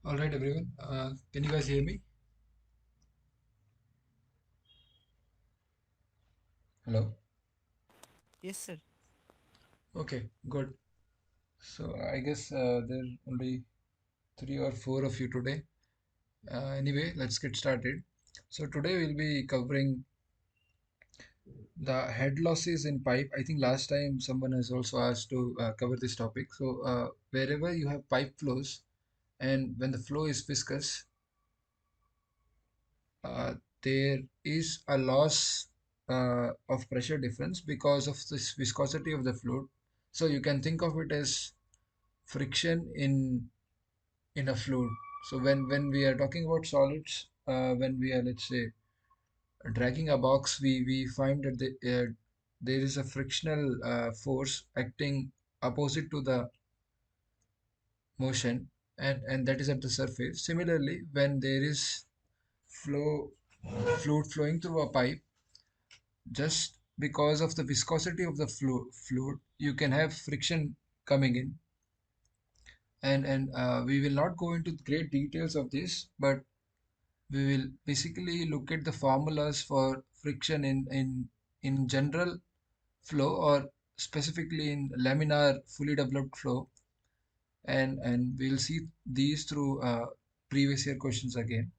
All right, everyone. Can you guys hear me? Hello. Yes, sir. Okay, good. So I guess there are only three or four of you today. Anyway, let's get started. So today we'll be covering the head losses in pipe. I think last time someone has also asked to cover this topic. So wherever you have pipe flows and when the flow is viscous, uh, there is a loss of pressure difference because of this viscosity of the fluid. So you can think of it as friction in a fluid. So when we are talking about solids, when we are, let's say, dragging a box, we find that there is a frictional force acting opposite to the motion, and that is at the surface. Similarly, when there is flow fluid flowing through a pipe, just because of the viscosity of the fluid, you can have friction coming in, and we will not go into great details of this, but we will basically look at the formulas for friction in general flow, or specifically in laminar fully developed flow, and we'll see these through previous year questions again.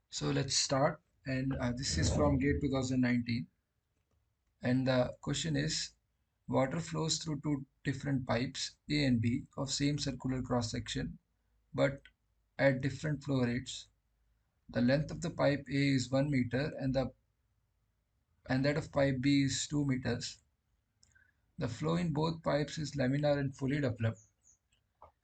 So let's start, and this is from gate 2019, and the question is: water flows through two different pipes A and B of same circular cross section but at different flow rates. The length of the pipe A is 1 meter and that of pipe B is 2 meters. The flow in both pipes is laminar and fully developed.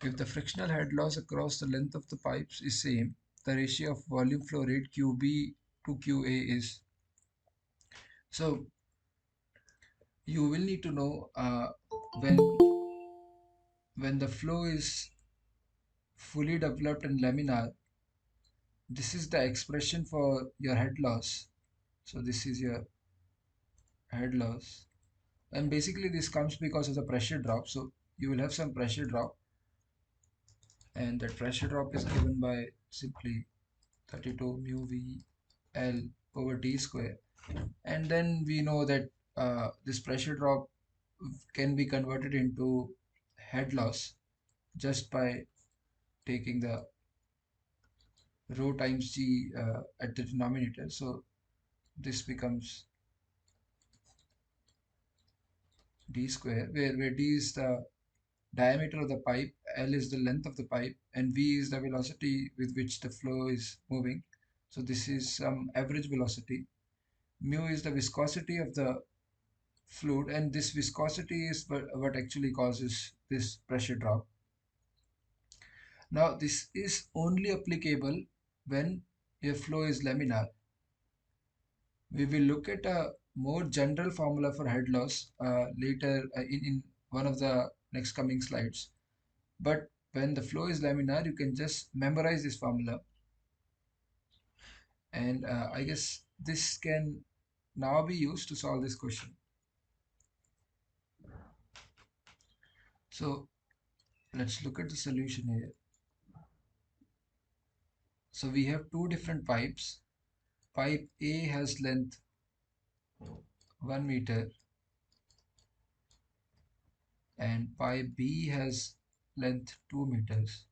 If the frictional head loss across the length of the pipes is same, the ratio of volume flow rate QB to QA is. So you will need to know when the flow is fully developed and laminar, this is the expression for your head loss. So this is your head loss. And basically this comes because of the pressure drop. So you will have some pressure drop, and that pressure drop is given by simply 32 mu v L over d square. And then we know that this pressure drop can be converted into head loss just by taking the rho times g at the denominator. So this becomes d square, where d is the diameter of the pipe, L is the length of the pipe, and V is the velocity with which the flow is moving. So this is some average velocity. Mu is the viscosity of the fluid, and this viscosity is what actually causes this pressure drop. Now this is only applicable when your flow is laminar. We will look at a more general formula for head loss later in one of the next coming slides. But when the flow is laminar, you can just memorize this formula, and I guess this can now be used to solve this question. So let's look at the solution here. So we have two different pipes. Pipe A has length 1 meter and pipe B has length 2 meters.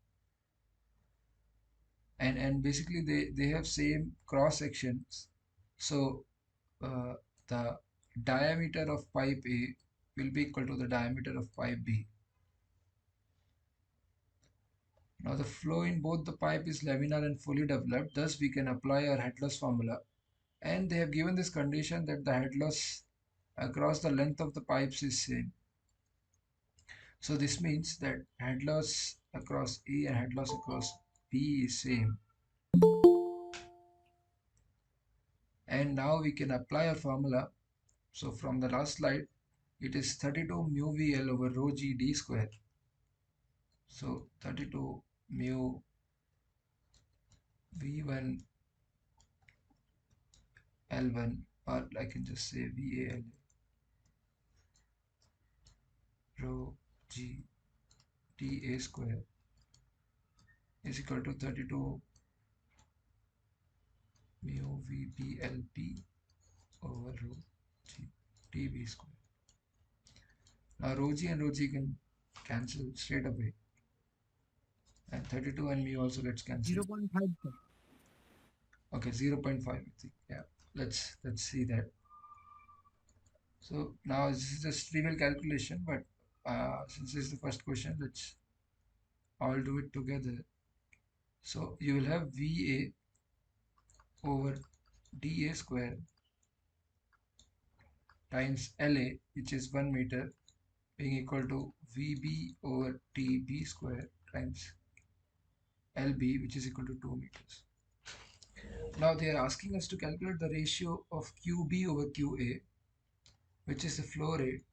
And basically they have same cross sections. So uh, the diameter of pipe A will be equal to the diameter of pipe B. Now the flow in both the pipe is laminar and fully developed, thus we can apply our head loss formula. And they have given this condition that the head loss across the length of the pipes is same. So this means that head loss across A and head loss across B is same. And now we can apply our formula. So from the last slide, it is 32 mu VL over rho G D square. So 32 mu V1 L1, or I can just say VAL rho G dA square is equal to 32 mu VBLP over rho G TB square. Now rho G and rho G can cancel straight away, and 32 and mu also gets cancelled. 0.5, sir. Okay, 0.5 I think. Yeah, let's see that. So now this is just trivial calculation, but since this is the first question, let's all do it together. So you will have VA over dA square times LA, which is 1 meter, being equal to VB over TB square times LB, which is equal to 2 meters. Now they are asking us to calculate the ratio of QB over QA, which is the flow rate.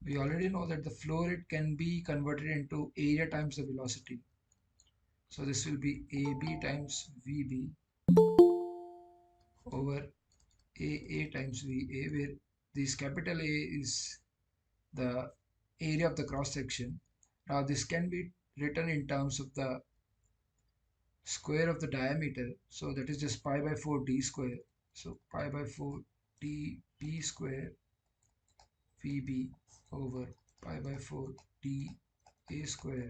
We already know that the flow rate can be converted into area times the velocity. So this will be AB times VB over AA times VA, where this capital A is the area of the cross section. Now this can be written in terms of the square of the diameter. So that is just pi by 4 d square. So pi by 4 d p square VB over pi by 4 d a square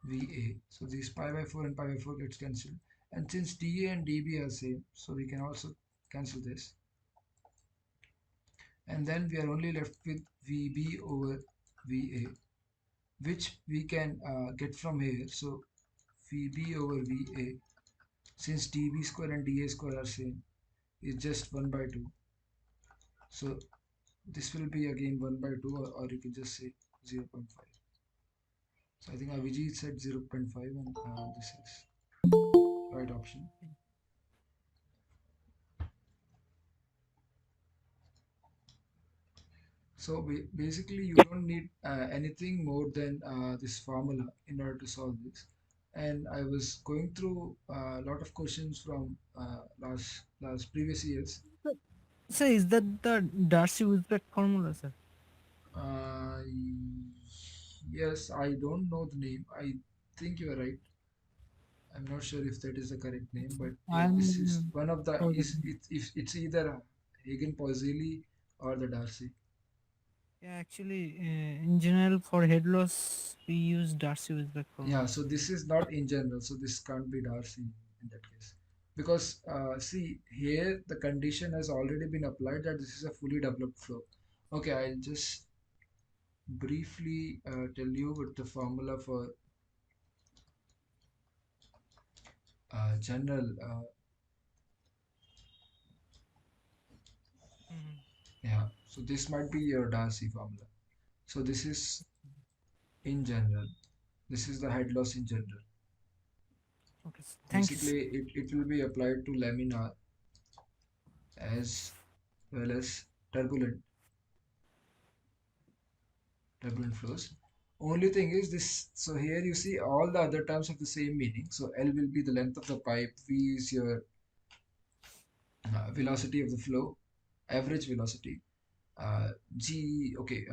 VA. So this pi by 4 and pi by 4 gets cancelled. And since dA and dB are same, so we can also cancel this. And then we are only left with VB over VA, which we can get from here. So VB over VA, since dB square and dA square are same, is just 1 by 2. So this will be again 1 by 2, or you can just say 0.5. So I think Avijit said 0.5, and this is right option. So basically, you don't need anything more than this formula in order to solve this. And I was going through a lot of questions from last previous years. Sir, sir, is that the Darcy-Weisbach formula, sir? Uh, yes, I don't know the name. I think you are right. I'm not sure if that is the correct name, but yeah, this is I'm one of the sure that. is it if it's either Hagen Poisili or the Darcy. Yeah, actually, in general, for head loss, we use Darcy-Weisbach Yeah, formula. so this is not in general, so this can't be Darcy in that case. Because see here the condition has already been applied that this is a fully developed flow. Okay, I'll just briefly tell you what the formula for general Mhm. yeah, so this might be your Darcy formula. So this is in general. This is the head loss in general. Okay, thank you, sir. Basically, it will be applied to laminar as well as turbulent turbulent flows. Only thing is this, so here you see all the other terms have the same meaning. So L will be the length of the pipe, V is your velocity of the flow, average velocity, G, okay,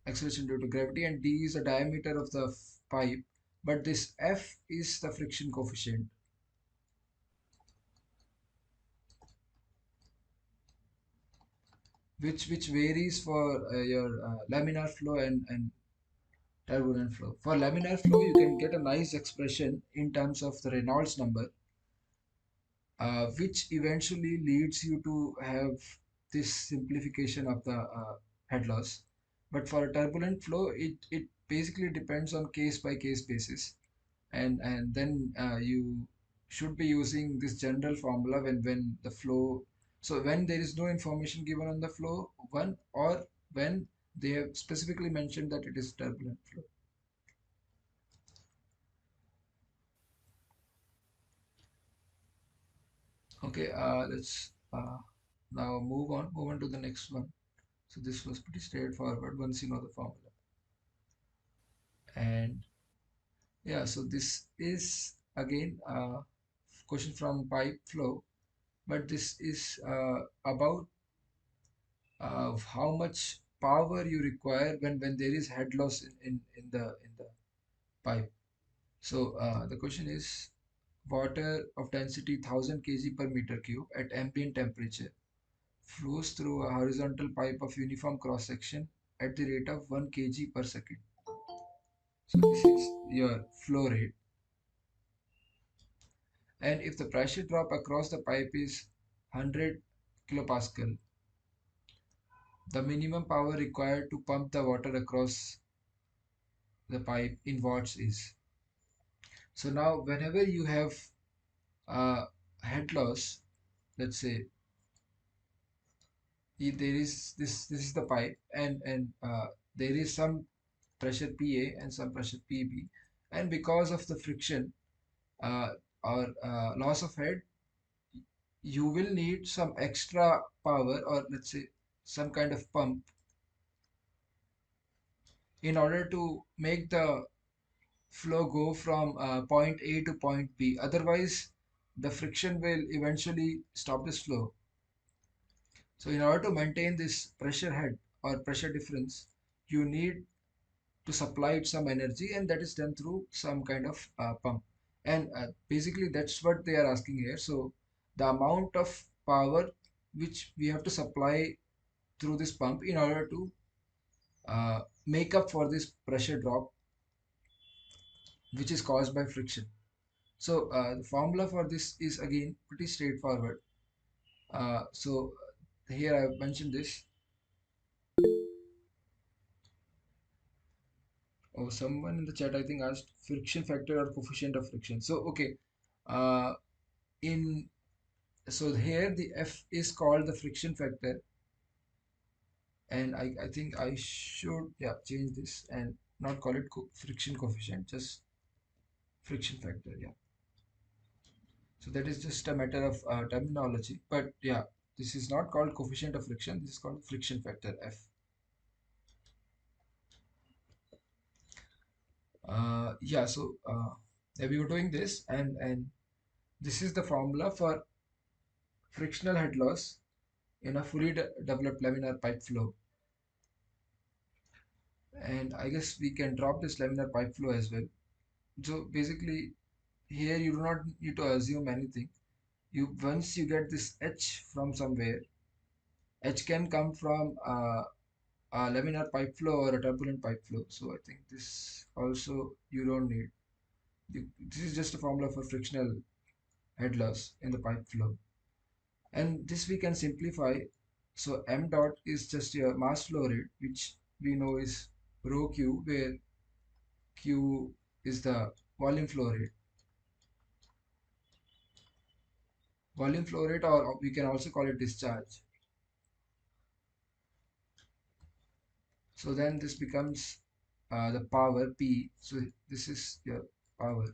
acceleration due to gravity, and D is the diameter of the pipe. But this F is the friction coefficient, which varies for your laminar flow and turbulent flow. For laminar flow, you can get a nice expression in terms of the Reynolds number, which eventually leads you to have this simplification of the head loss. But for a turbulent flow, it basically depends on case by case basis, and then you should be using this general formula when the flow. So when there is no information given on the flow one, or when they have specifically mentioned that it is turbulent flow. Okay, let's now move on to the next one. So this was pretty straightforward once you know the formula. And yeah, so this is again a question from pipe flow, but this is about how much power you require when there is head loss in the pipe. So the question is, water of density 1000 kg per meter cube at ambient temperature flows through a horizontal pipe of uniform cross section at the rate of 1 kg per second. So this is your flow rate. And if the pressure drop across the pipe is 100 kilopascal, the minimum power required to pump the water across the pipe in watts is. So now whenever you have head loss, let's say there is this is the pipe, and there is some pressure PA and some pressure PB, and because of the friction uh, or loss of head, you will need some extra power, or let's say some kind of pump, in order to make the flow go from point A to point B. Otherwise, the friction will eventually stop this flow. So, in order to maintain this pressure head or pressure difference, you need to supply it some energy, and that is done through some kind of pump. And basically, that's what they are asking here. So, the amount of power which we have to supply through this pump in order to make up for this pressure drop, which is caused by friction. So the formula for this is again pretty straightforward. So here I have mentioned this. Oh, someone in the chat I think asked friction factor or coefficient of friction. So okay, uh, in so here the F is called the friction factor, and I think I should, yeah, change this and not call it friction coefficient, just friction factor. Yeah. So that is just a matter of terminology. But yeah, this is not called coefficient of friction. This is called friction factor F. Yeah. So we were doing this, and this is the formula for frictional head loss in a fully developed laminar pipe flow. And I guess we can drop this laminar pipe flow as well. So basically, here you do not need to assume anything. You once you get this H from somewhere, H can come from a laminar pipe flow or a turbulent pipe flow. So I think this also you don't need. This is just a formula for frictional head loss in the pipe flow. And this we can simplify. So m dot is just your mass flow rate, which we know is rho q, where q is the volume flow rate. Volume flow rate, or we can also call it discharge. So then this becomes the power P. So this is your power.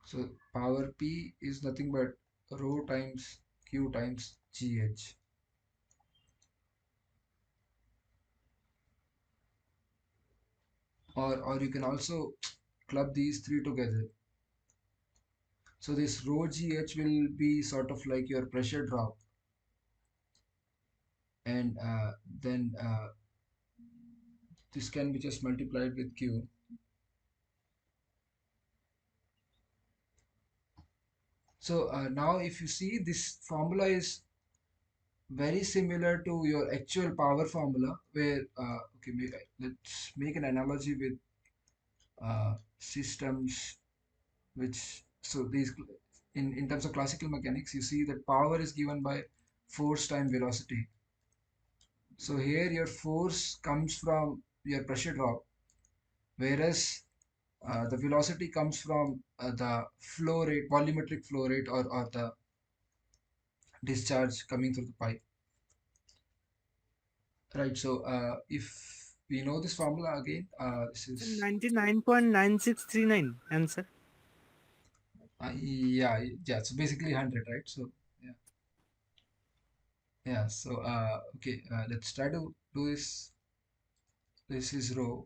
So power P is nothing but rho times Q times GH. Or you can also club these three together. So this rho GH will be sort of like your pressure drop, and then this can be just multiplied with Q. So now if you see, this formula is very similar to your actual power formula, where okay, let's make an analogy with systems which, so these, in terms of classical mechanics, you see that power is given by force time velocity. So here your force comes from your pressure drop, whereas the velocity comes from the flow rate, volumetric flow rate, or the discharge coming through the pipe. Right. So if we know this formula again, this It's is 99.9639 answer. yeah, yeah. So basically 100, right? So yeah, yeah. So okay, let's try to do this. This is rho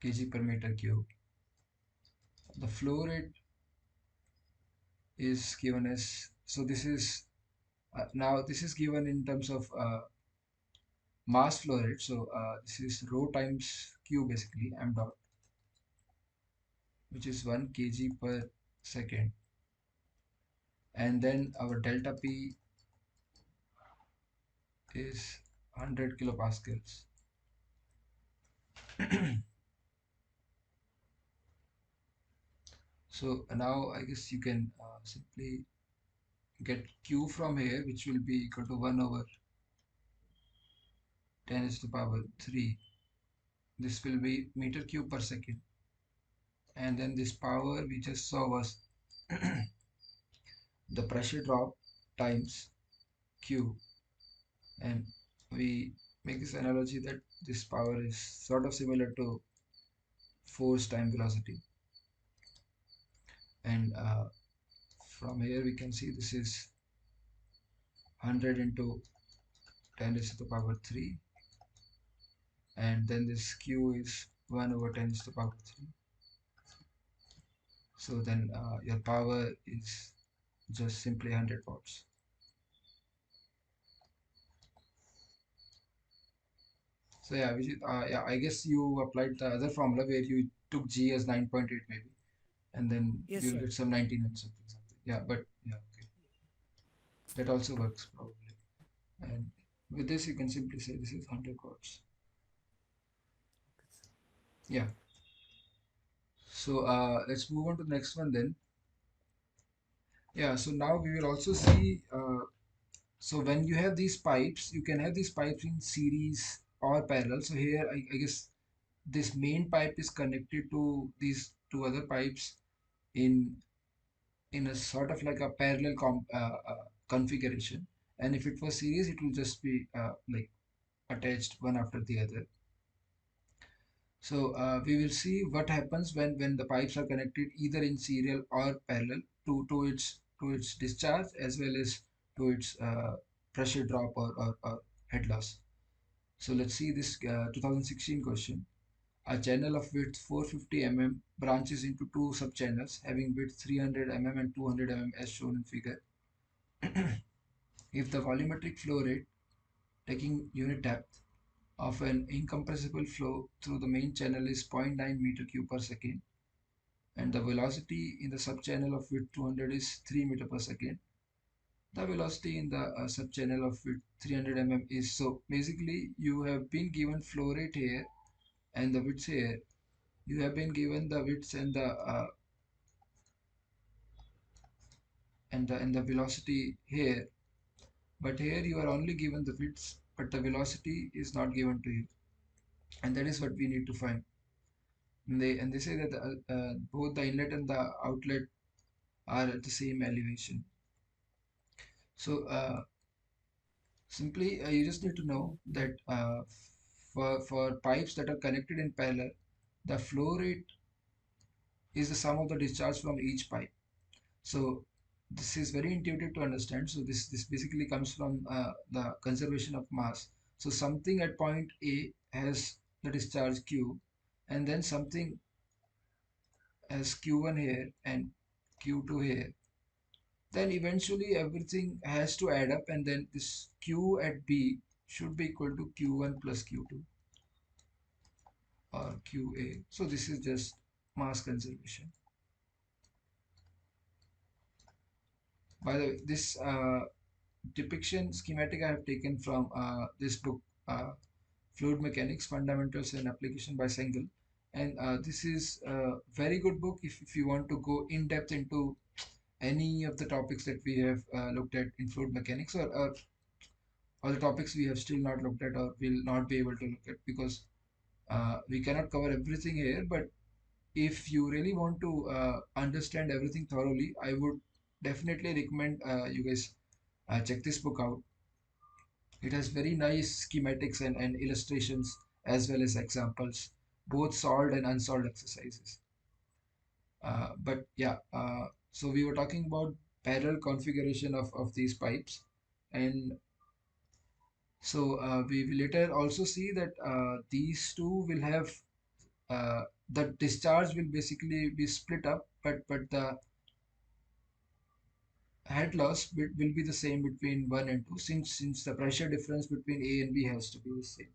kg per meter cube. The flow rate is given as, so this is Now this is given in terms of mass flow rate. So this is rho times q basically m dot, which is 1 kg per second, and then our delta p is 100 kilopascals. So now I guess you can simply get q from here, which will be equal to 1 over 10 is to the power 3. This will be meter cube per second. And then this power we just saw was the pressure drop times q. And we make this analogy that this power is sort of similar to force time velocity. And from here we can see this is 100 into 10 is to the power 3, and then this q is 1 over 10 is to the power 3. So then your power is just simply 100 watts. So yeah, yeah, I guess you applied the other formula where you took g as 9.8 maybe, and then Yes, you'll sir. get some 19 and something. Yeah, but yeah, okay, that also works probably. And with this, you can simply say this is 100 watts. Yeah. So let's move on to the next one then. Yeah. So now we will also see. So when you have these pipes, you can have these pipes in series or parallel. So here, I guess this main pipe is connected to these two other pipes in in a sort of like a parallel configuration. And if it was series, it will just be like attached one after the other. So we will see what happens when the pipes are connected either in serial or parallel to its discharge as well as to its pressure drop or head loss. So let's see this 2016 question. A channel of width 450 mm branches into two subchannels having width 300 mm and 200 mm as shown in figure. If the volumetric flow rate, taking unit depth, of an incompressible flow through the main channel is 0.9 meter cube per second, and the velocity in the subchannel of width 200 is 3 meter per second, the velocity in the subchannel of width 300 mm is. So basically you have been given flow rate here and the width here. You have been given the widths and the velocity here, but here you are only given the widths, but the velocity is not given to you, and that is what we need to find. And they say that both the inlet and the outlet are at the same elevation. So simply you just need to know that for pipes that are connected in parallel, the flow rate is the sum of the discharge from each pipe. So this is very intuitive to understand. So this basically comes from the conservation of mass. So something at point A has the discharge Q, and then something has Q1 here and Q2 here. Then eventually everything has to add up, and then this Q at B should be equal to Q1 plus Q2 or QA. So this is just mass conservation. By the way, this depiction schematic I have taken from this book, Fluid Mechanics Fundamentals and Application by Sengel. And this is a very good book if you want to go in depth into any of the topics that we have looked at in fluid mechanics, or the topics we have still not looked at or will not be able to look at, because we cannot cover everything here. But if you really want to understand everything thoroughly, I would definitely recommend you guys check this book out. It has very nice schematics and illustrations as well as examples, both solved and unsolved exercises. But yeah, so we were talking about parallel configuration of these pipes, and so we will later also see that these two will have the discharge will basically be split up, but head loss will be the same between 1 and 2, since the pressure difference between A and B has to be the same.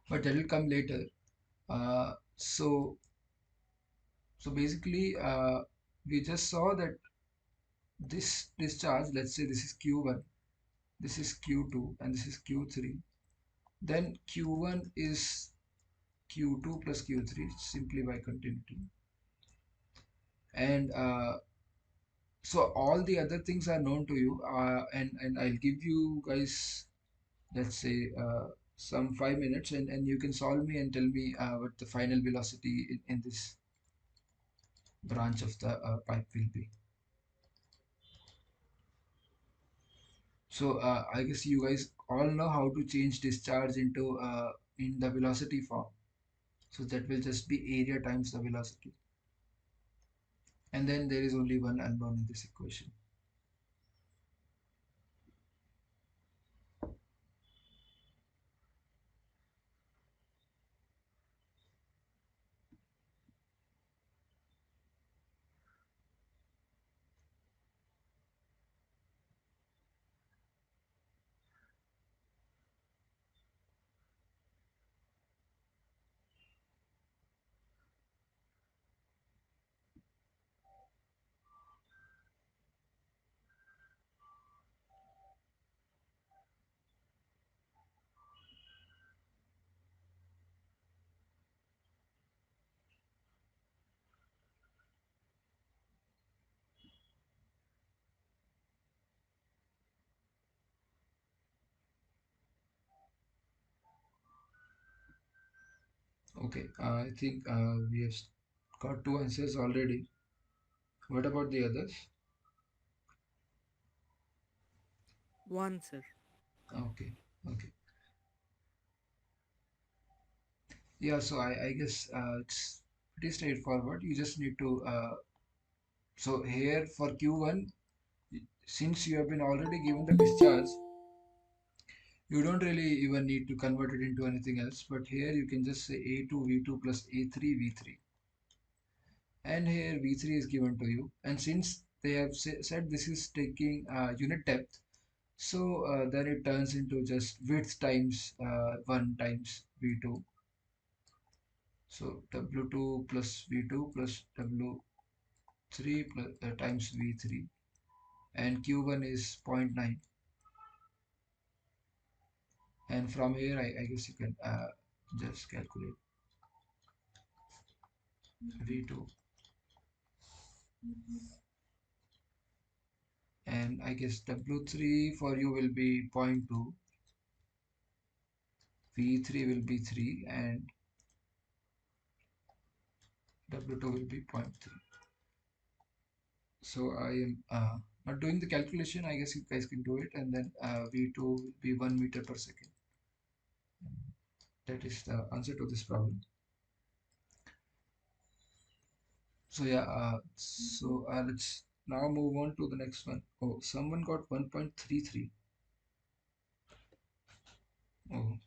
But that will come later. So basically, we just saw that this discharge, let's say this is Q1, this is Q2, and this is Q3. Then Q1 is Q2 plus Q3 simply by continuity. And so all the other things are known to you, and I'll give you guys, let's say, some 5 minutes, and you can solve me and tell me what the final velocity in this branch of the pipe will be. So I guess you guys all know how to change discharge into in the velocity form. So that will just be area times the velocity. And then there is only one unknown in this equation. Okay, I think we have got two answers already. What about the others? One, sir. Okay, okay. Yeah, so I guess it's pretty straightforward. You just need to, so here for Q1, since you have been already given the discharge, you don't really even need to convert it into anything else. But here you can just say A2 V2 plus A3 V3. And here V3 is given to you. And since they have said this is taking unit depth, so then it turns into just width times 1 times V2. So W2 plus V2 plus W3 plus, times V3, and Q1 is zero point 0.9. And from here, I guess you can just calculate V2. And I guess W3 for you will be zero point 0.2, V3 will be 3, and W2 will be zero point 0.3. So I am not doing the calculation. I guess you guys can do it. And then V2 will be 1 meter per second. That is the answer to this problem. So yeah, let's now move on to the next one. Oh, someone got 1.33. Oh.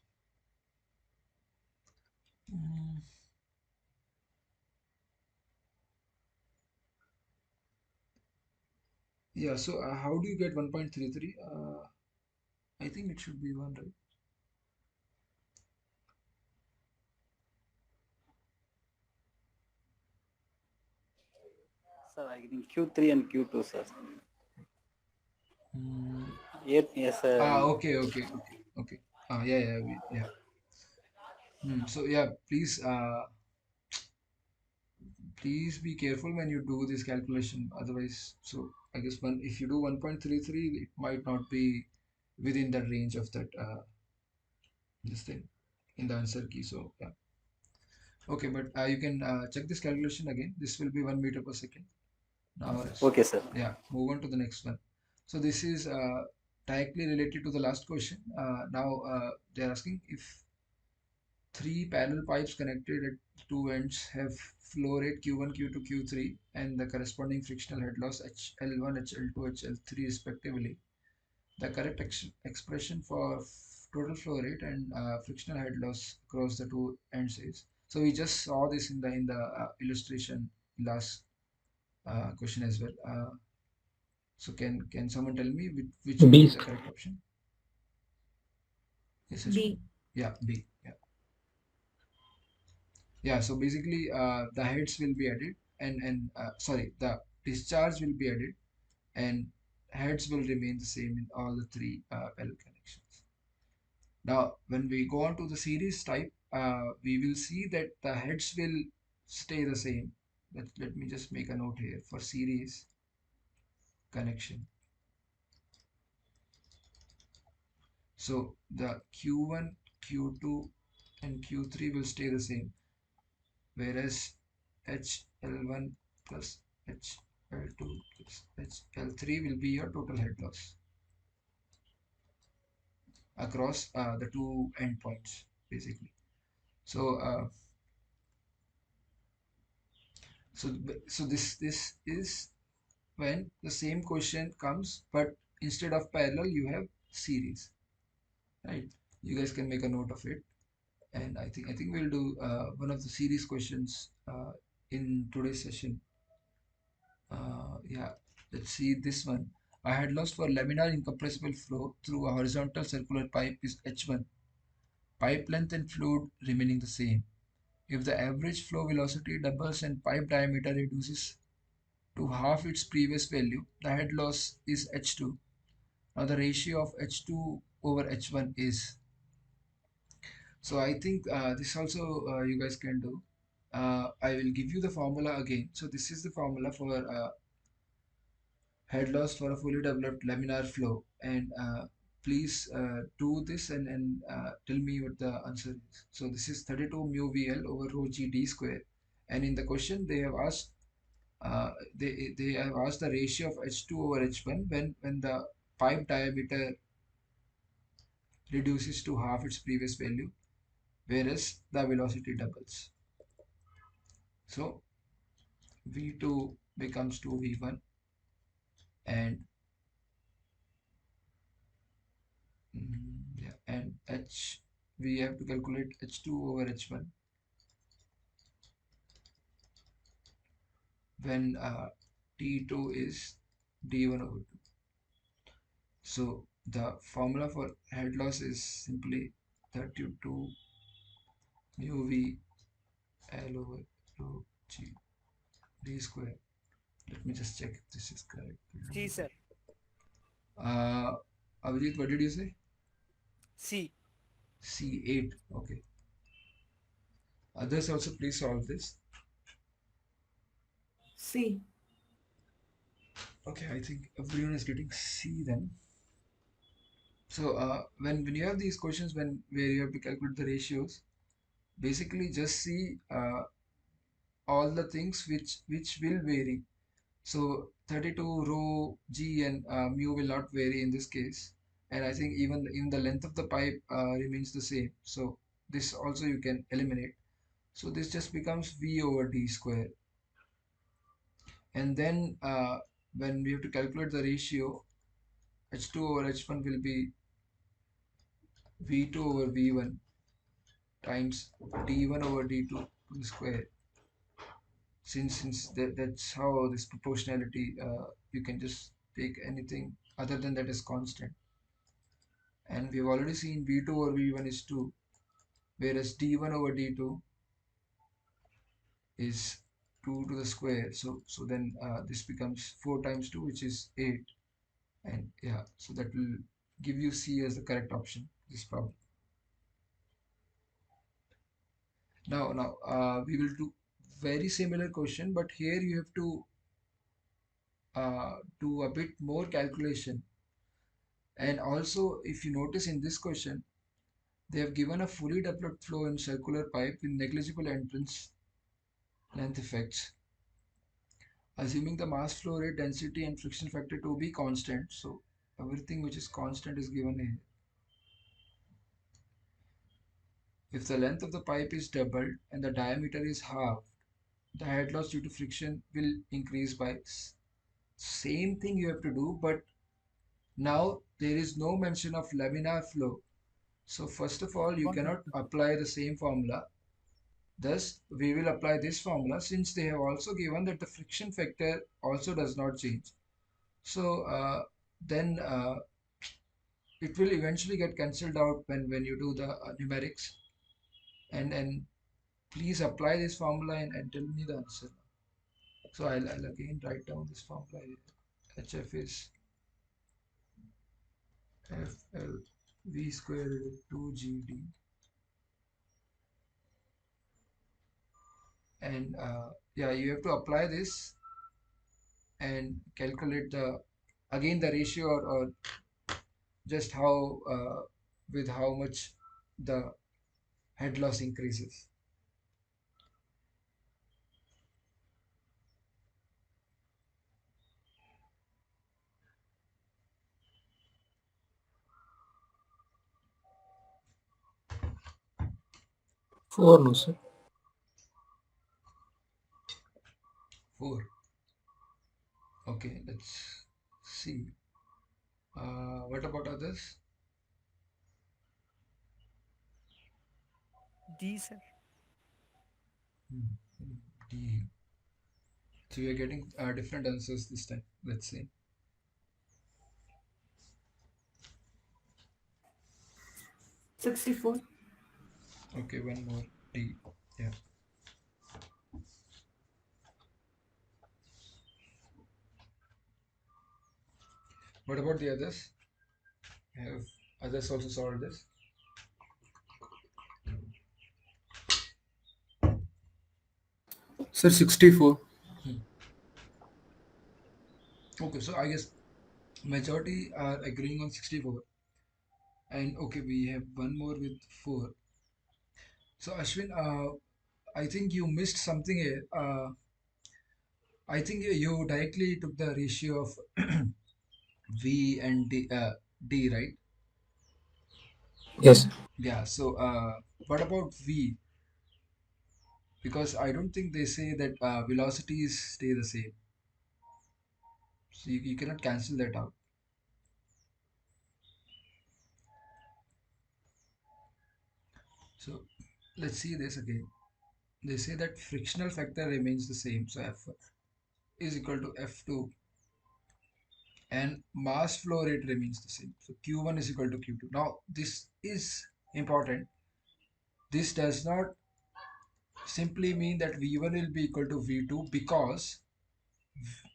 Mm. Yeah, so how do you get 1.33? I think it should be 1, right? Sir, I think Q3 and Q2, sir. Mm. Yes, Okay. Yeah, yeah, yeah. So yeah, please be careful when you do this calculation. Otherwise, so I guess if you do 1.33, it might not be within the range of that this thing in the answer key. So yeah. Okay, but you can check this calculation again. This will be 1 meter per second. Now let's, okay, sir. yeah, move on to the next one. So this is directly related to the last question. Now they're asking if three parallel pipes connected at two ends have flow rate Q1, Q2, Q3 and the corresponding frictional head loss HL1, HL2, HL3 respectively. The correct expression for total flow rate and frictional head loss across the two ends is. So we just saw this in the illustration last question as well. So can someone tell me which will be B. the correct option? Yes, Ashwin. B. Yeah, B. Yeah. Yeah, so basically the heads will be added, and sorry, the discharge will be added, and heads will remain the same in all the three well connections. Now, when we go on to the series type, we will see that the heads will stay the same. Let me just make a note here for series connection. So the Q1, Q2, and Q3 will stay the same, whereas HL1 plus HL2 plus HL3 will be your total head loss across the two endpoints, basically. So, so this is when the same question comes, but instead of parallel, you have series, right? You guys can make a note of it, and I think we'll do one of the series questions in today's session. Yeah, let's see this one. I had lost for laminar incompressible flow through a horizontal circular pipe is H1. Pipe length and fluid remaining the same. If the average flow velocity doubles and pipe diameter reduces to half its previous value, the head loss is H2. Now the ratio of H2 over H1 is. So I think this also you guys can do. I will give you the formula again. So this is the formula for head loss for a fully developed laminar flow, and please do this and tell me what the answer is. So this is 32 mu VL over rho g d square, and in the question they have asked they have asked the ratio of H2 over H1 when the pipe diameter reduces to half its previous value, whereas the velocity doubles. So V2 becomes 2V1, and yeah, and H we have to calculate H2 over H1 when T2 is D1 over 2. So the formula for head loss is simply 32 mu V L over rho G D square. Let me just check if this is correct. C, sir. Uh, Avijit, what did you say? C. C8. Okay. Others also please solve this. C. Okay, I think everyone is getting C then. So when you have these questions where you have to calculate the ratios, basically just see all the things which will vary. So 32 rho g and mu will not vary in this case, and I think even the length of the pipe remains the same. So this also you can eliminate. So this just becomes V over d square, and then when we have to calculate the ratio, H2 over H1 will be V2 over V1 times D1 over D2 to the square. Since that's how this proportionality, you can just take anything other than that as constant. And we've already seen V2 over V1 is 2, whereas D1 over D2 is 2 to the square. So then this becomes 4 times 2, which is 8. And yeah, so that will give you C as the correct option, this problem. Now we will do very similar question, but here you have to do a bit more calculation. And also, if you notice in this question, they have given a fully developed flow in circular pipe with negligible entrance length effects, assuming the mass flow rate, density, and friction factor to be constant. So everything which is constant is given here. If the length of the pipe is doubled and the diameter is halved, the head loss due to friction will increase by same thing you have to do, but now there is no mention of laminar flow. So first of all, you cannot apply the same formula. Thus, we will apply this formula since they have also given that the friction factor also does not change. So then it will eventually get cancelled out when you do the numerics. And please apply this formula and tell me the answer. So I'll again write down this formula here. HF is FL V square 2GD, and yeah, you have to apply this and calculate the again the ratio, or just how with how much the head loss increases. Four, no, sir. 4. Okay, let's see. What about others? D, sir. Hmm. D. So we are getting different answers this time. Let's see. 64. Okay, one more D. Yeah. What about the others? Have others also solved this? Sir, 64. Hmm. Okay, so I guess majority are agreeing on 64. And okay, we have one more with 4. So Ashwin, I think you missed something here. I think you directly took the ratio of V and D, right? Yes. Yeah. So what about V? Because I don't think they say that velocities stay the same. So you cannot cancel that out. So let's see this again. They say that frictional factor remains the same. So F is equal to F2, and mass flow rate remains the same. So Q1 is equal to Q2. Now this is important. This does not simply mean that V1 will be equal to V2, because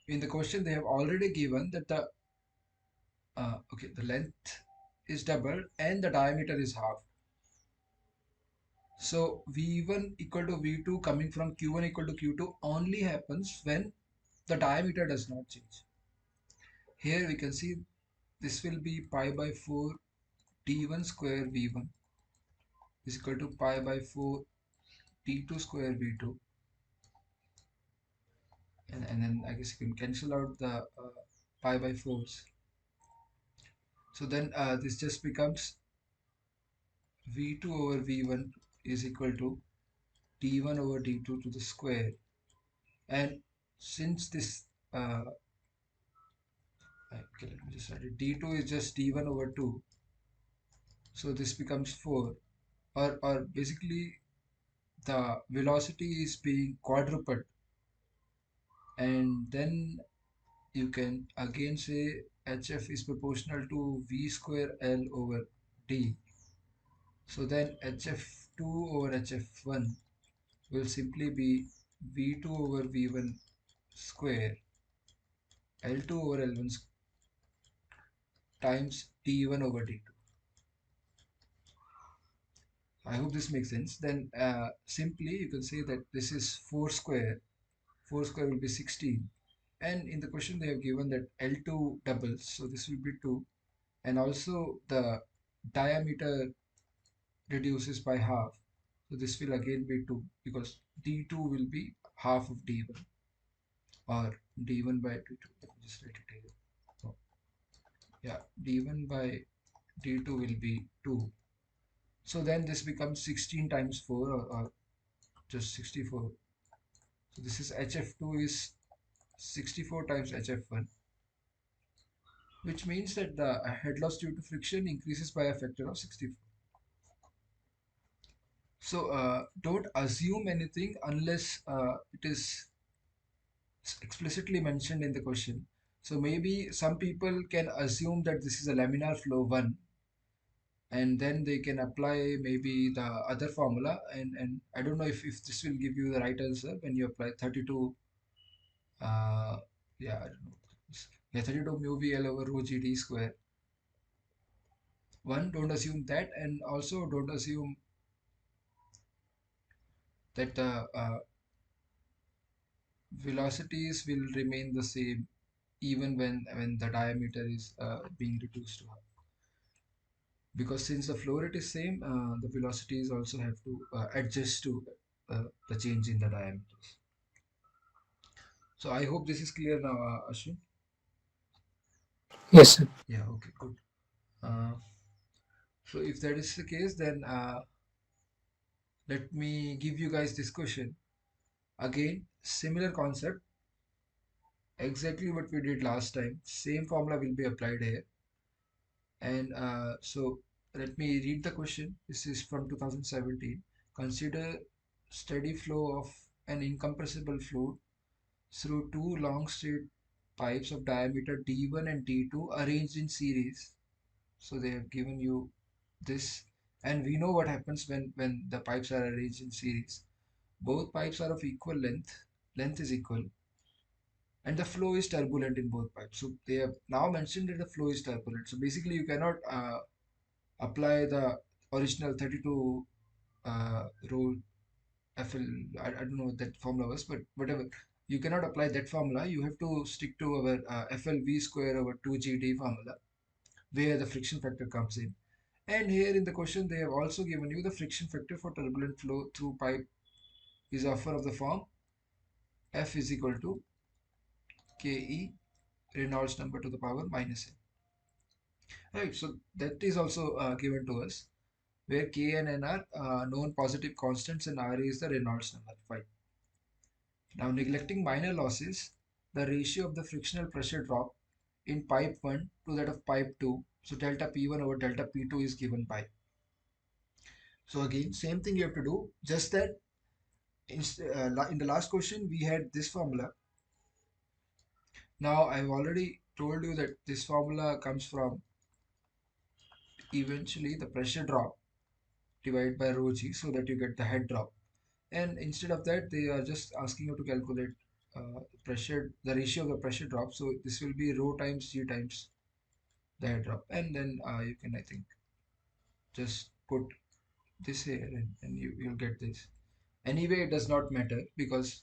in the question they have already given that the length is double and the diameter is half. So V1 equal to V2 coming from Q1 equal to Q2 only happens when the diameter does not change. Here we can see this will be pi by 4 T1 square V1 is equal to pi by 4 T2 square V2, and then I guess you can cancel out the pi by 4s. So then this just becomes V2 over V1 is equal to D1 over D2 to the square. And since this okay, let me just write it. D2 is just D1 over 2, so this becomes 4. Or basically the velocity is being quadrupled, and then you can again say HF is proportional to V square L over D. So then HF2 over HF1 will simply be V2 over V1 square L2 over L1 times D1 over D2. I hope this makes sense. Then simply you can say that this is 4 square. 4 square will be 16. And in the question they have given that L2 doubles, so this will be 2. And also the diameter reduces by half. So this will again be 2, because D2 will be half of D1, or D1 by D2. Let me just write it here. So, yeah, D1 by D2 will be 2. So then this becomes 16 times 4, or just 64. So this is HF2 is 64 times HF1, which means that the head loss due to friction increases by a factor of 64. So don't assume anything unless it is explicitly mentioned in the question. So maybe some people can assume that this is a laminar flow 1, and then they can apply maybe the other formula, and I don't know if this will give you the right answer when you apply 32 uh yeah, I don't know. Yeah, 32 mu VL over rho GD square. One, don't assume that, and also don't assume that the velocities will remain the same even when the diameter is being reduced to half. Because since the flow rate is same, the velocities also have to adjust to the change in the diameters. So I hope this is clear now, Ashwin. Yes, sir. Yeah, okay, good. Uh, so if that is the case, then let me give you guys this question. Again, similar concept, exactly what we did last time. Same formula will be applied here. And so let me read the question. This is from 2017. Consider steady flow of an incompressible fluid through two long straight pipes of diameter D1 and D2 arranged in series. So they have given you this, and we know what happens when the pipes are arranged in series. Both pipes are of equal length. Length is equal, and the flow is turbulent in both pipes. So they have now mentioned that the flow is turbulent. So basically, you cannot apply the original 32 rho FL. I don't know what that formula was, but whatever. You cannot apply that formula. You have to stick to our FLV square over 2GD formula, where the friction factor comes in. And here in the question, they have also given you the friction factor for turbulent flow through pipe is offer of the form F is equal to KE Reynolds number to the power minus n. Right, so that is also given to us, where K and N are known positive constants and R is the Reynolds number. Fine. Now, neglecting minor losses, the ratio of the frictional pressure drop in pipe 1 to that of pipe 2, so delta P1 over delta P2 is given by. So again, same thing you have to do, just that in the last question we had this formula. Now I've already told you that this formula comes from eventually the pressure drop divided by rho g, so that you get the head drop. And instead of that, they are just asking you to calculate the ratio of the pressure drop. So this will be rho times g times the head drop, and then you can, I think, just put this here, and you'll get this. Anyway, it does not matter because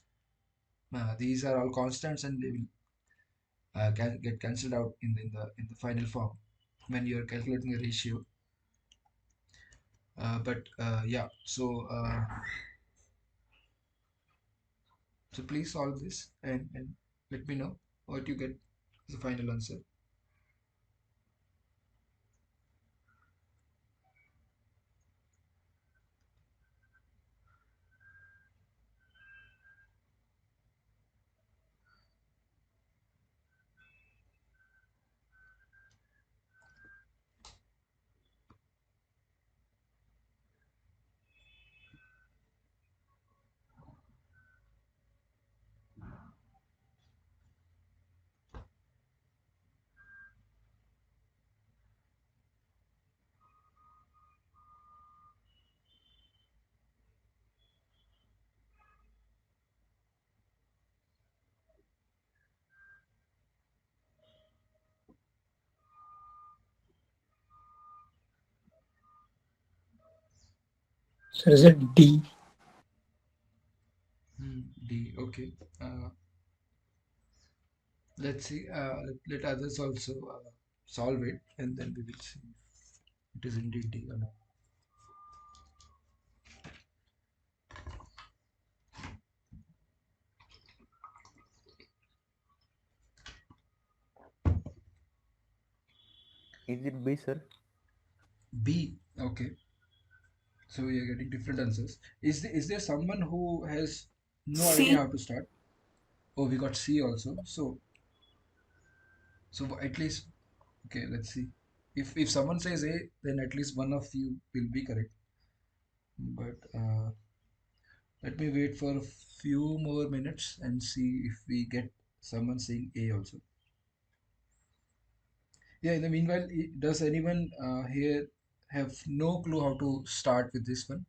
these are all constants, and they will get cancelled out in the final form when you are calculating the ratio. But yeah, so please solve this, and let me know what you get as the final answer. So is it D? D. Okay. Let's see. Let others also solve it, and then we will see if it is indeed D or not. Is it B, sir? B. Okay. So we are getting different answers. Is there someone who has no idea C. how to start? Oh, we got C also. So at least, okay. Let's see. If someone says A, then at least one of you will be correct. But let me wait for a few more minutes and see if we get someone saying A also. Yeah, in the meanwhile, does anyone here have no clue how to start with this one?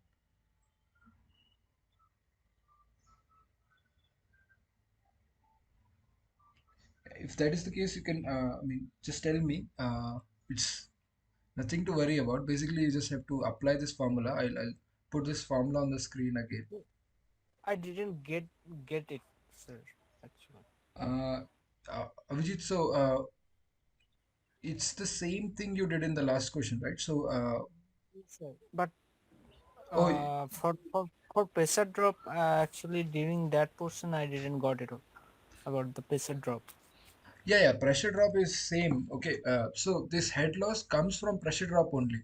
If that is the case, you can, I mean, just tell me. It's nothing to worry about. Basically, you just have to apply this formula. I'll put this formula on the screen again. I didn't get it, sir. Actually, Uh, Abhijit, so it's the same thing you did in the last question, right? So, sir. But oh, for pressure drop, actually during that portion, I didn't got it about the pressure drop. yeah, pressure drop is same. Okay, so this head loss comes from pressure drop only.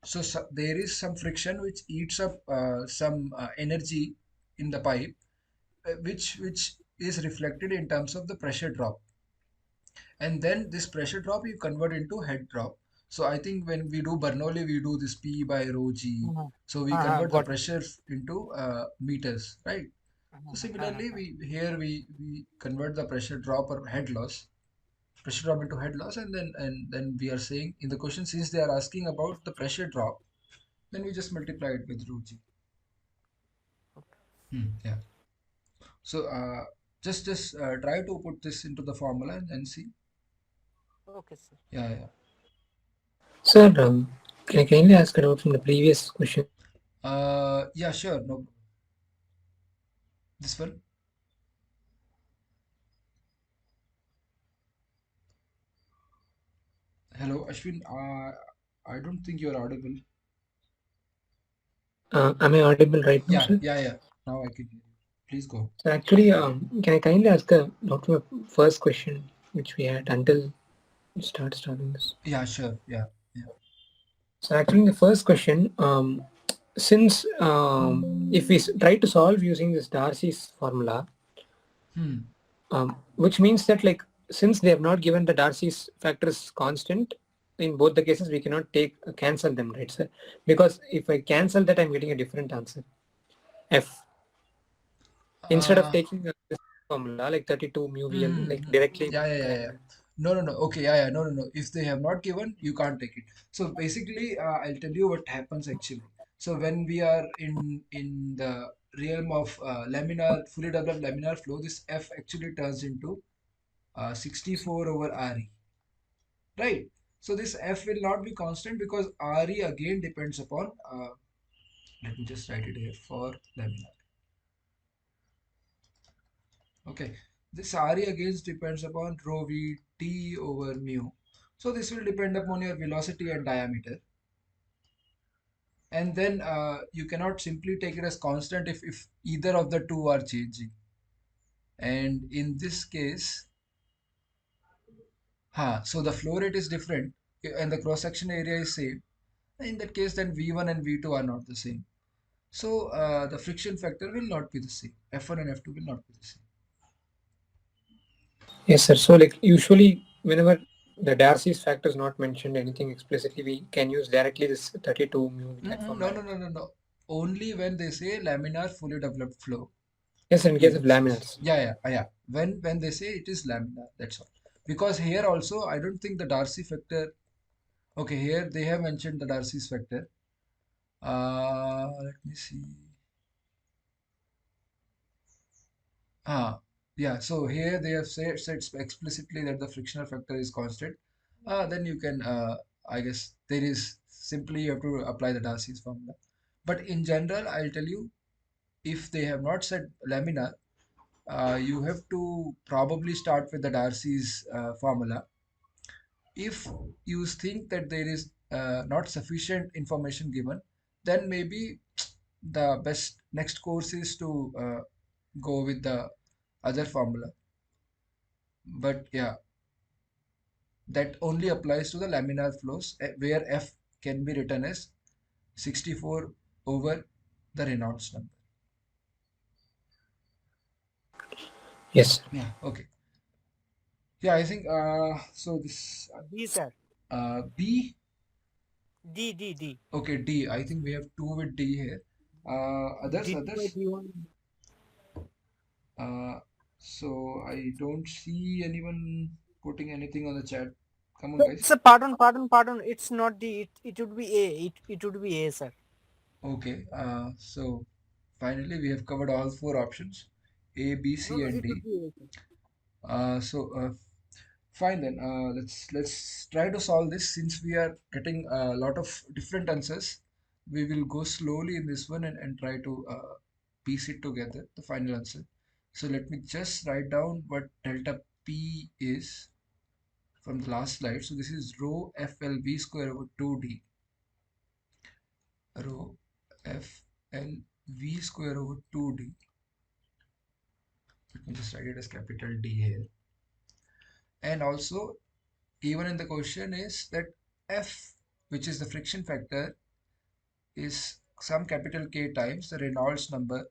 So there is some friction which eats up some energy in the pipe, which is reflected in terms of the pressure drop, and then this pressure drop you convert into head drop. So I think when we do Bernoulli, we do this P by rho G. Uh-huh. So we Uh-huh, convert the got it. pressure into meters, right? So Uh-huh, similarly, uh-huh. we convert the pressure drop or head loss, pressure drop into head loss, and then we are saying in the question, since they are asking about the pressure drop, then we just multiply it with rho G. Yeah. So just try to put this into the formula and see. Okay, sir. Yeah, yeah. Sir, can I kindly ask about from the previous question? Yeah, sure. No, this one. Hello, Ashwin. I don't think you're audible. Am I audible right now, Yeah, sir? yeah, yeah. Now I can hear you. Please go. So actually, can I kindly ask about the first question which we had until we start starting this? Yeah, sure. Yeah, yeah. So actually, the first question, since if we try to solve using this Darcy's formula, Hmm. which means that like since they have not given the Darcy's factors constant in both the cases, we cannot take cancel them, right, sir? Because if I cancel that, I'm getting a different answer. F instead of Uh, taking this formula like 32 mu VL like mm-hmm. directly Yeah, yeah, yeah, yeah. grammar. No, no, no. Okay, yeah, yeah. No, no, no. If they have not given, you can't take it. So basically, I'll tell you what happens actually. So when we are in the realm of laminar, fully developed laminar flow, this F actually turns into 64 over RE, right? So this F will not be constant because RE again depends upon, let me just write it here for laminar. Okay, this RE again depends upon rho V T over mu. So this will depend upon your velocity and diameter. And then you cannot simply take it as constant if either of the two are changing. And in this case, so the flow rate is different and the cross section area is same. In that case, then V1 and V2 are not the same. So the friction factor will not be the same. F1 and F2 will not be the same. Yes, sir. So like usually whenever the Darcy's factor is not mentioned anything explicitly, we can use directly this 32 mu with that Mm-mm, no, formula, no, right? no, no, no. Only when they say laminar fully developed flow, Yes, sir, in we case of use this. laminars. Yeah, yeah, yeah. When they say it is laminar, that's all. Because here also, I don't think the Darcy factor. Okay, here they have mentioned the Darcy's factor. Let me see. Ah, yeah. So here they have said explicitly that the frictional factor is constant. Then you can, I guess, there is simply you have to apply the Darcy's formula. But in general, I'll tell you, if they have not said laminar, you have to probably start with the Darcy's formula. If you think that there is not sufficient information given, then maybe the best next course is to go with the other formula. But yeah, that only applies to the laminar flows where F can be written as 64 over the Reynolds number. Yes, sir. Yeah, okay. Yeah, I think so. This D, sir. B, D. okay, D. I think we have two with D here. Others, D2 by others. D1. Uh, so I don't see anyone putting anything on the chat. Come on, guys. Sir, pardon. It's not D. It would be A. It would be A, sir. Okay. So finally we have covered all four options: A, B, No, C, no, and it would D. be A, sir. Fine then. Let's try to solve this. Since we are getting a lot of different answers, we will go slowly in this one and try to piece it together, the final answer. So let me just write down what delta P is from the last slide. So this is rho FLV square over 2D. Rho FLV square over 2D. Let me just write it as capital D here. And also, even in the question is that F, which is the friction factor, is some capital K times the Reynolds number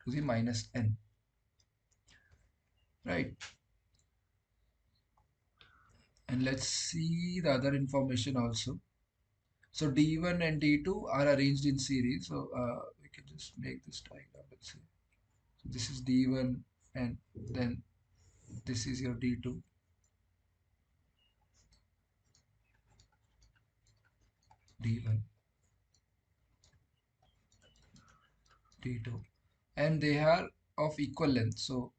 to the minus n, right? And let's see the other information also. So D1 and D2 are arranged in series. So we can just make this diagram. Let's see. So this is D1 and then this is your D2. D1, D2. And they are of equal length. So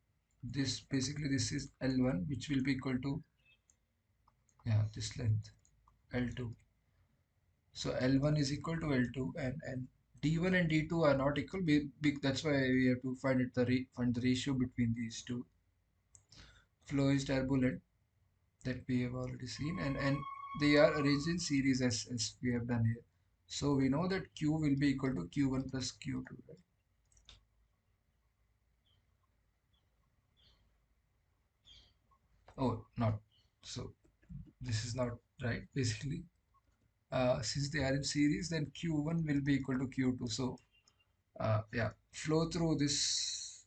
this basically this is L1, which will be equal to, yeah, this length L2. So L1 is equal to L2, and D1 and D2 are not equal. That's why we have to find find the ratio between these two. Flow is turbulent, that we have already seen, and they are arranged in series as we have done here. So we know that Q will be equal to Q1 plus Q2, right? Oh, not. So this is not right. Basically, since they are in series, then Q1 will be equal to Q2. So yeah, flow through this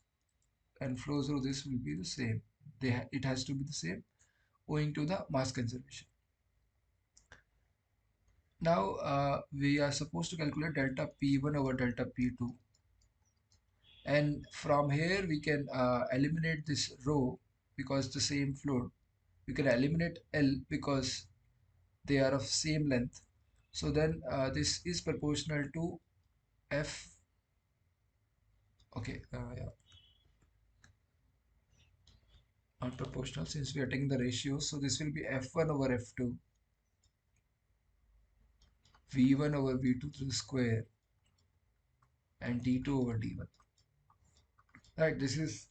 and flow through this will be the same. It has to be the same owing to the mass conservation. Now we are supposed to calculate delta P1 over delta P2, and from here we can eliminate this rho because the same fluid. We can eliminate L because they are of same length. So then this is proportional to F. Okay, yeah, not proportional since we are taking the ratios. So this will be F1 over F2, V1 over V2 to the square, and D2 over D1. Right, this is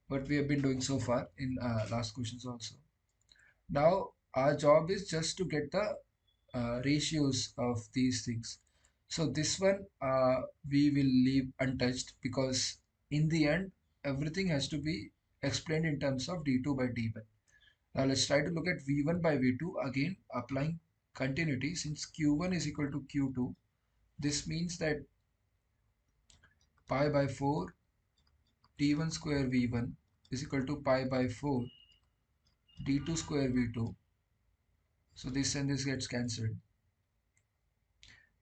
what we have been doing so far in last questions also. Now our job is just to get the ratios of these things. So this one we will leave untouched because in the end everything has to be explained in terms of d2 by d1. Now let's try to look at v1 by v2, again applying continuity. Since q1 is equal to q2, this means that pi by 4 d1 square v1 is equal to pi by 4 d2 square v2. So this and this gets cancelled,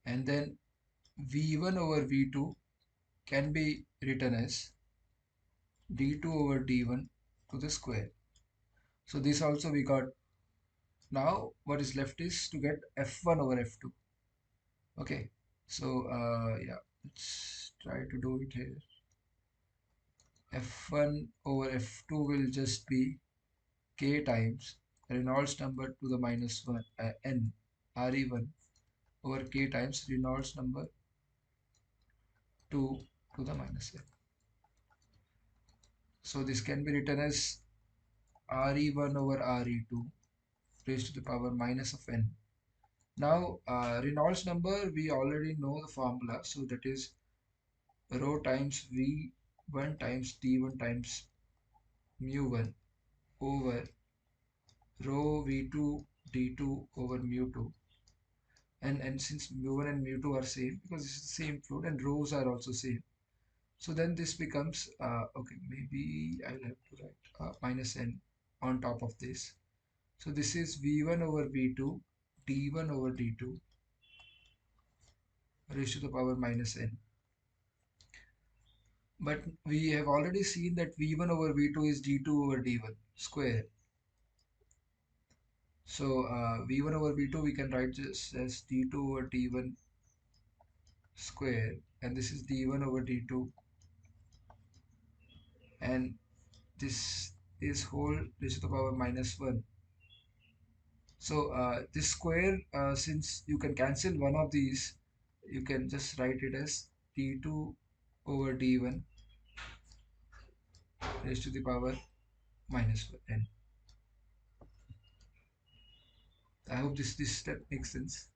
and then v1 over v2 can be written as d2 over d1 to the square. So this also we got. Now what is left is to get f1 over f2. Okay, so yeah, let's try to do it here. F1 over f2 will just be k times Reynolds number to the minus 1 n re1 over k times Reynolds number 2 to the minus n. So this can be written as re1 over re2 raised to the power minus of n. Now Reynolds number, we already know the formula, so that is rho times v1 times d1 times mu1 over rho v2 d2 over mu2, and since mu1 and mu2 are same because this is the same fluid and rho's are also same, so then this becomes okay, maybe I'll have to write minus n on top of this. So this is v1 over v2 d1 over d2 raised to the power minus n. But we have already seen that v1 over v2 is d2 over d1 square. So V1 over V2 we can write this as D2 over D1 square, and this is D1 over D2, and this is whole raised to the power minus 1. So this square, since you can cancel one of these, you can just write it as D2 over D1 raised to the power minus 1. And I hope this step makes sense.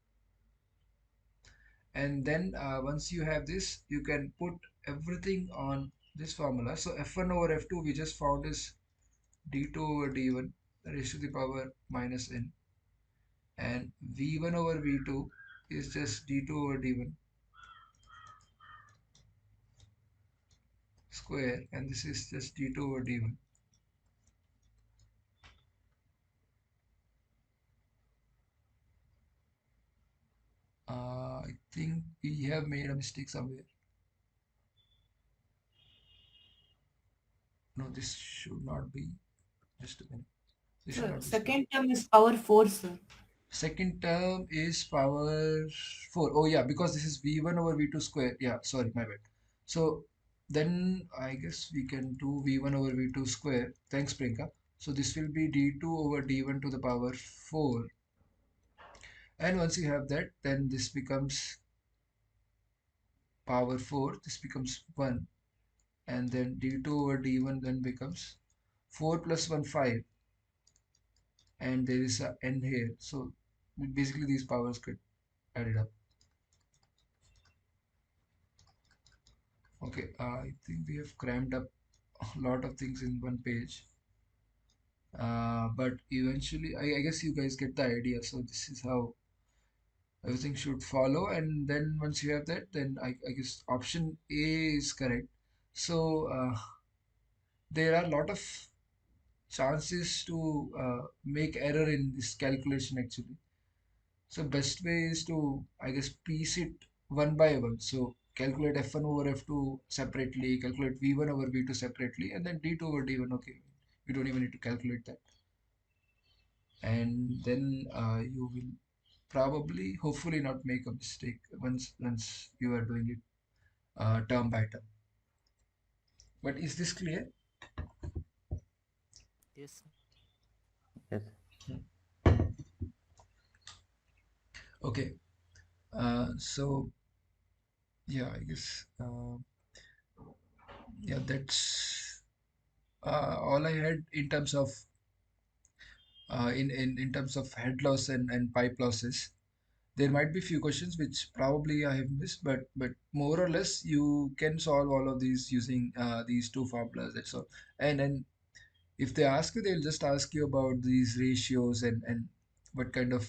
And then once you have this, you can put everything on this formula. So F1 over F2 we just found is D2 over D1 raised to the power minus n, and V1 over V2 is just D2 over D1 square, and this is just D2 over D1. I think we have made a mistake somewhere. No, this should not be. Just a minute. This should Sir, not be square. second term is power 4, sir. Second term is power 4. Oh yeah, because this is V1 over V2 square. Yeah, sorry, my bad. So then I guess we can do V1 over V2 square. Thanks, Priyanka. So this will be D2 over D1 to the power 4. And once you have that, then this becomes power 4. This becomes 1. And then D2 over D1 then becomes 4 plus 1, 5. And there is a n here. So basically these powers get added up. Okay, I think we have crammed up a lot of things in one page. But eventually, I guess you guys get the idea. So this is how everything should follow. And then once you have that, then I guess option A is correct. So there are a lot of chances to make error in this calculation actually. So best way is to, I guess, piece it one by one. So calculate F1 over F2 separately, calculate V1 over V2 separately, and then D2 over D1. Okay, you don't even need to calculate that. And then you will probably, hopefully not make a mistake once you are doing it term by term. But is this clear? Yes, sir. Yes. Okay. So yeah, I guess yeah, that's all I had in terms of in terms of head loss and pipe losses. There might be few questions which probably I have missed, but more or less you can solve all of these using these two formulas. That's all. And if they ask you, they'll just ask you about these ratios and what kind of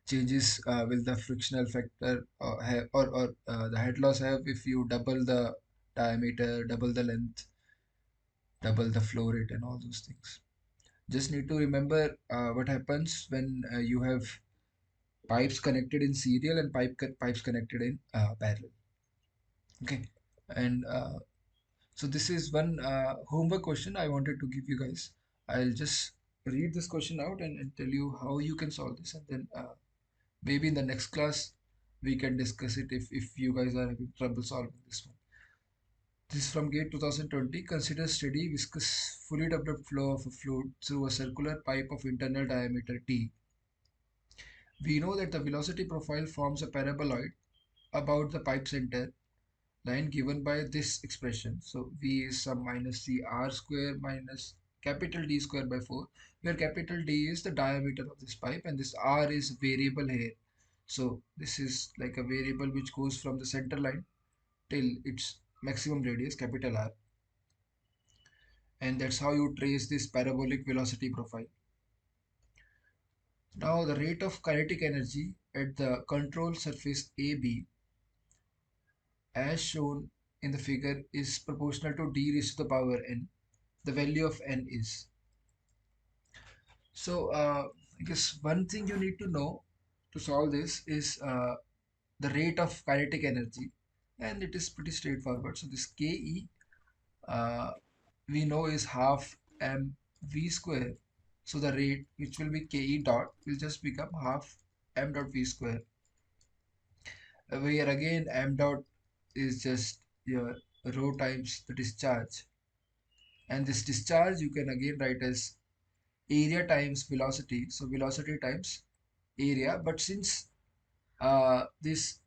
changes will the frictional factor have, or the head loss have if you double the diameter, double the length, double the flow rate, and all those things. Just need to remember what happens when you have pipes connected in serial and pipes connected in parallel. Okay, and so this is one homework question I wanted to give you guys. I'll just read this question out and tell you how you can solve this, and then maybe in the next class we can discuss it if you guys are having trouble solving this one. This is from GATE 2020. Consider steady viscous fully developed flow of a fluid through a circular pipe of internal diameter t. We know that the velocity profile forms a paraboloid about the pipe center line given by this expression. So V is sum minus C R square minus capital D square by 4, where capital D is the diameter of this pipe and this R is variable here. So this is like a variable which goes from the center line till its maximum radius, capital R. And that's how you trace this parabolic velocity profile. Now the rate of kinetic energy at the control surface AB as shown in the figure is proportional to d raised to the power n. The value of n is. So I guess one thing you need to know to solve this is the rate of kinetic energy, and it is pretty straightforward. So this Ke uh, we know is half mv square. So the rate, which will be Ke dot, will just become half m dot v square, where again m dot is just your rho times the discharge, and this discharge you can again write as area times velocity, so velocity times area. But since this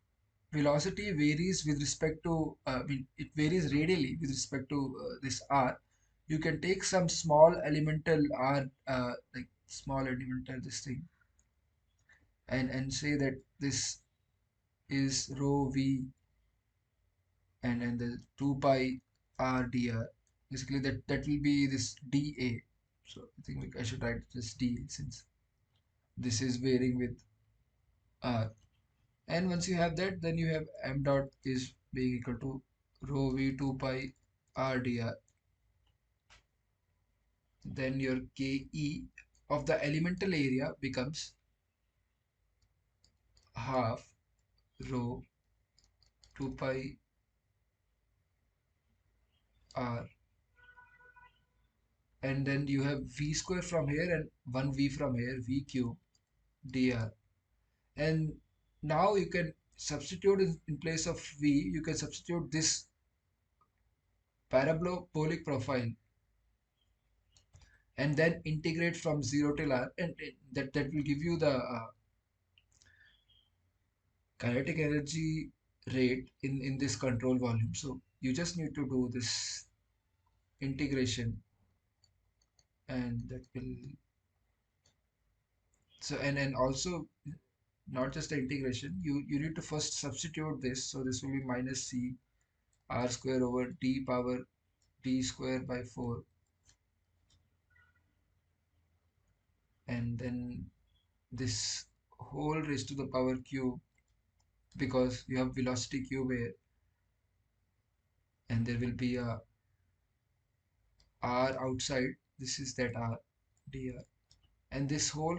velocity varies with respect to it varies radially with respect to this r, you can take some small elemental r, like small elemental this thing, and say that this is rho v, and the 2 pi r dr, basically that will be this dA. So I think I should write just dA since this is varying with r. And once you have that, then you have m dot is being equal to rho v 2 pi r dr. Then your Ke of the elemental area becomes half rho 2 pi r, and then you have v square from here and 1 v from here, v cube dr. And now you can substitute in place of v, you can substitute this parabolic profile and then integrate from 0 till r, and that will give you the kinetic energy rate in this control volume. So you just need to do this integration, and that will, so and also not just the integration, you need to first substitute this. So this will be minus c r square over d power d square by 4, and then this whole raised to the power cube, because you have velocity cube here, and there will be a r outside, this is that r dr, and this whole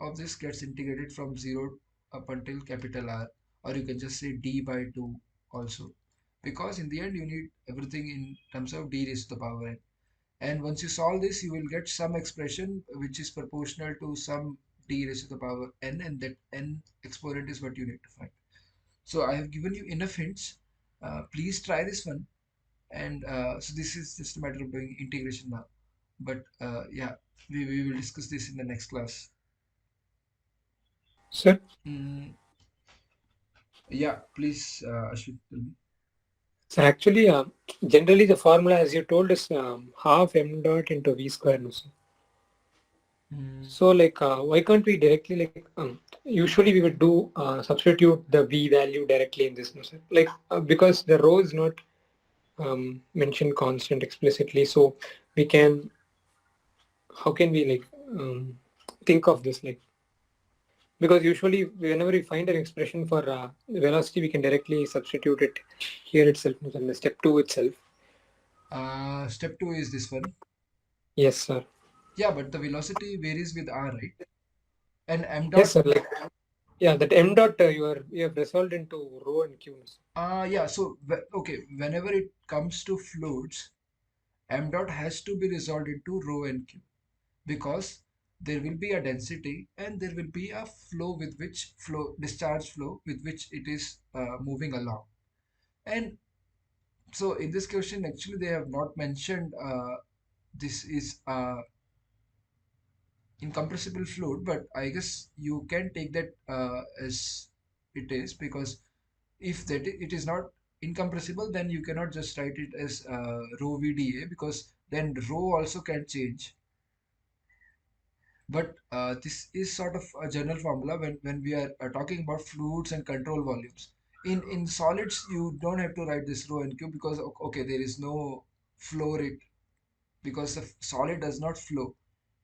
of this gets integrated from 0 up until capital R, or you can just say d by 2 also, because in the end you need everything in terms of d raised to the power n. And once you solve this, you will get some expression which is proportional to some d raised to the power n, and that n exponent is what you need to find. So I have given you enough hints. Please try this one. And so this is just a matter of doing integration now. But yeah, we will discuss this in the next class. Sir? Mm, yeah, please, Ashwin, tell me. So actually, generally the formula, as you told, is half m dot into v square. No, sir. So like, why can't we directly like, usually we would do substitute the v value directly in this, no, sir? Like, because the rho is not mentioned constant explicitly, so we can, how can we like think of this, like, because usually whenever we find an expression for velocity, we can directly substitute it here itself, no, sir, in the step 2 itself. Step 2 is this one. Yes, sir. Yeah, but the velocity varies with r, right? And m Yes, dot. sir. Like, yeah, that m dot you have resolved into rho and q. Yeah. So okay, whenever it comes to fluids, m dot has to be resolved into rho and q, because there will be a density and there will be a flow with which flow discharge flow with which it is moving along. And so in this question, actually they have not mentioned this is incompressible fluid, but I guess you can take that as it is, because if it is not incompressible, then you cannot just write it as rho VDA, because then rho also can change. But this is sort of a general formula when we are talking about fluids and control volumes. In solids, you don't have to write this rho and q, because okay, there is no flow rate, because the solid does not flow.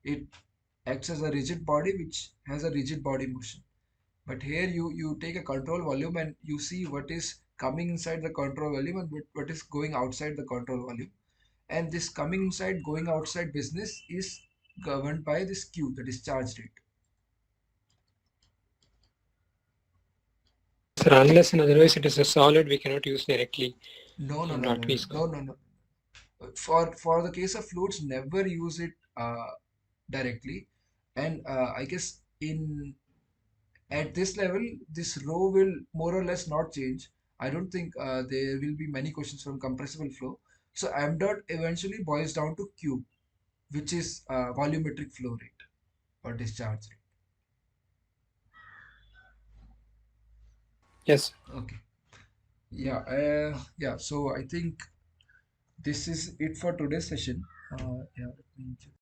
It acts as a rigid body which has a rigid body motion. But here you take a control volume and you see what is coming inside the control volume and what is going outside the control volume. And this coming inside, going outside business is governed by this Q, the discharge rate. Sir, unless and otherwise it is a solid, we cannot use directly No, no, m no, dot no, v no, square. no, no, no. For the case of fluids, never use it directly. And I guess in at this level, this row will more or less not change. I don't think there will be many questions from compressible flow. So m dot eventually boils down to Q, which is volumetric flow rate or discharge Yes. rate. Okay. Yeah. Yeah. So I think this is it for today's session. Yeah. Let me check.